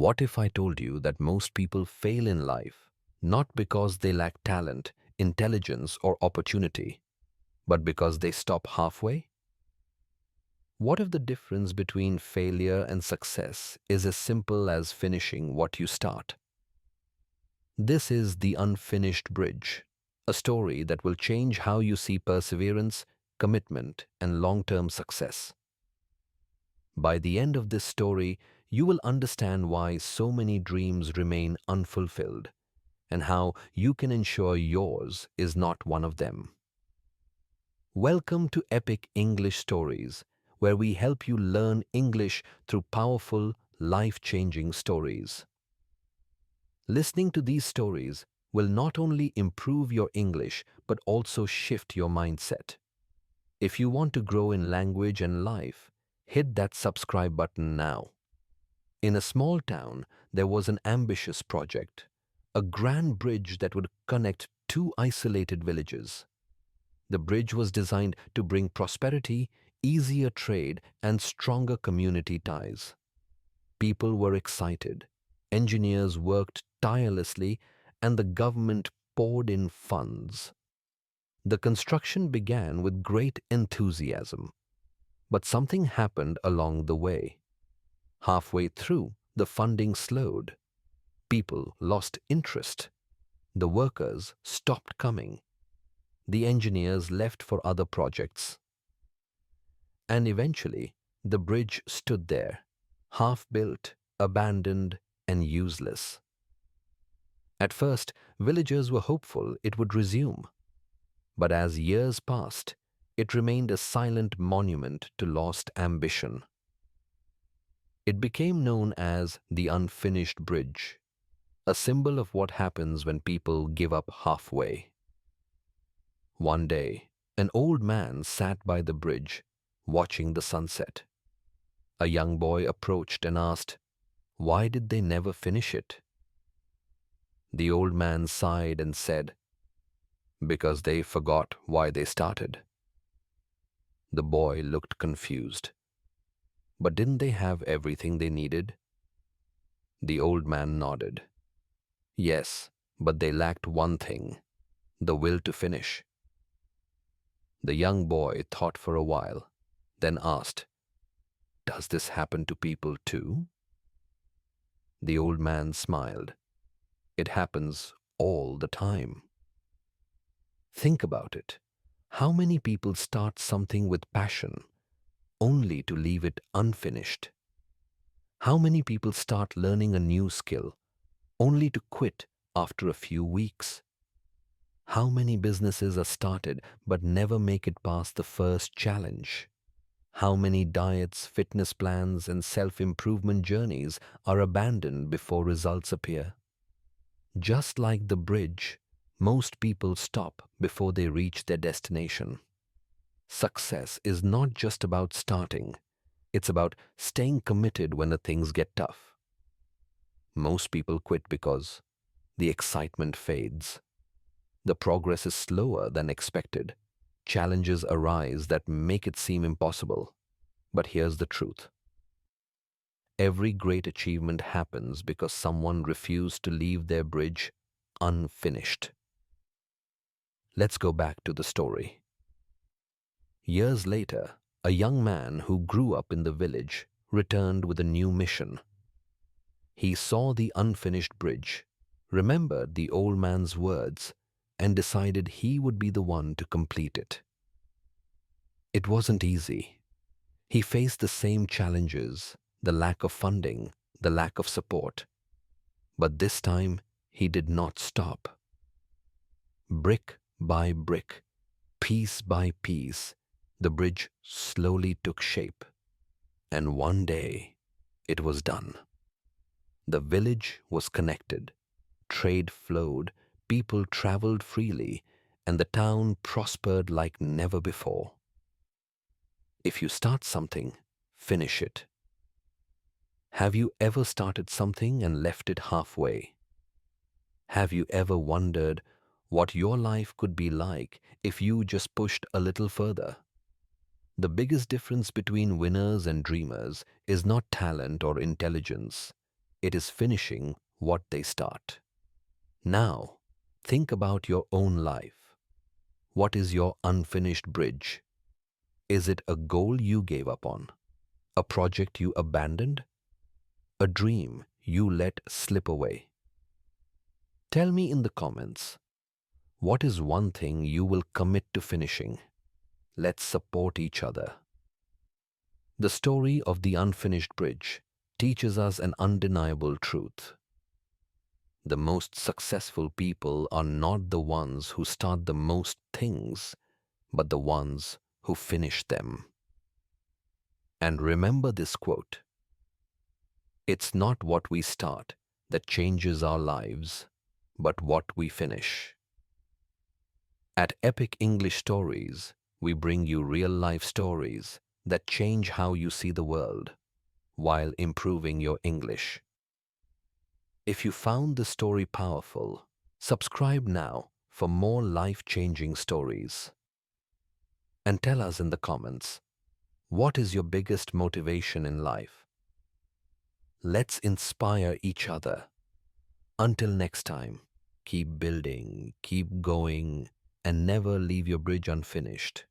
What if I told you that most people fail in life not because they lack talent, intelligence, or opportunity, but because they stop halfway? What if the difference between failure and success is as simple as finishing what you start? This is The Unfinished Bridge, a story that will change how you see perseverance, commitment, and long-term success. By the end of this story, you will understand why so many dreams remain unfulfilled and how you can ensure yours is not one of them. Welcome to Epic English Stories, where we help you learn English through powerful, life-changing stories. Listening to these stories will not only improve your English but also shift your mindset. If you want to grow in language and life, hit that subscribe button now. In a small town, there was an ambitious project, a grand bridge that would connect two isolated villages. The bridge was designed to bring prosperity, easier trade, and stronger community ties. People were excited, engineers worked tirelessly, and the government poured in funds. The construction began with great enthusiasm, but something happened along the way. Halfway through, the funding slowed. People lost interest. The workers stopped coming. The engineers left for other projects. And eventually, the bridge stood there, half-built, abandoned, and useless. At first, villagers were hopeful it would resume. But as years passed, it remained a silent monument to lost ambition. It became known as the Unfinished Bridge, a symbol of what happens when people give up halfway. One day, an old man sat by the bridge, watching the sunset. A young boy approached and asked, "Why did they never finish it?" The old man sighed and said, "Because they forgot why they started." The boy looked confused. "But didn't they have everything they needed?" The old man nodded. "Yes, but they lacked one thing, the will to finish." The young boy thought for a while, then asked, "Does this happen to people too?" The old man smiled. "It happens all the time." Think about it. How many people start something with passion, only to leave it unfinished? How many people start learning a new skill, only to quit after a few weeks? How many businesses are started but never make it past the first challenge? How many diets, fitness plans, and self-improvement journeys are abandoned before results appear? Just like the bridge, most people stop before they reach their destination. Success is not just about starting, it's about staying committed when the things get tough. Most people quit because the excitement fades. The progress is slower than expected. Challenges arise that make it seem impossible. But here's the truth. Every great achievement happens because someone refused to leave their bridge unfinished. Let's go back to the story. Years later, a young man who grew up in the village returned with a new mission. He saw the unfinished bridge, remembered the old man's words, and decided he would be the one to complete it. It wasn't easy. He faced the same challenges, the lack of funding, the lack of support. But this time, he did not stop. Brick by brick, piece by piece, the bridge slowly took shape. And one day, it was done. The village was connected. Trade flowed, people traveled freely, and the town prospered like never before. If you start something, finish it. Have you ever started something and left it halfway? Have you ever wondered what your life could be like if you just pushed a little further? The biggest difference between winners and dreamers is not talent or intelligence. It is finishing what they start. Now, think about your own life. What is your unfinished bridge? Is it a goal you gave up on? A project you abandoned? A dream you let slip away? Tell me in the comments, what is one thing you will commit to finishing? Let's support each other. The story of the unfinished bridge teaches us an undeniable truth. The most successful people are not the ones who start the most things, but the ones who finish them. And remember this quote: it's not what we start that changes our lives, but what we finish. At Epic English Stories, we bring you real-life stories that change how you see the world while improving your English. If you found the story powerful, subscribe now for more life-changing stories. And tell us in the comments, what is your biggest motivation in life? Let's inspire each other. Until next time, keep building, keep going, and never leave your bridge unfinished.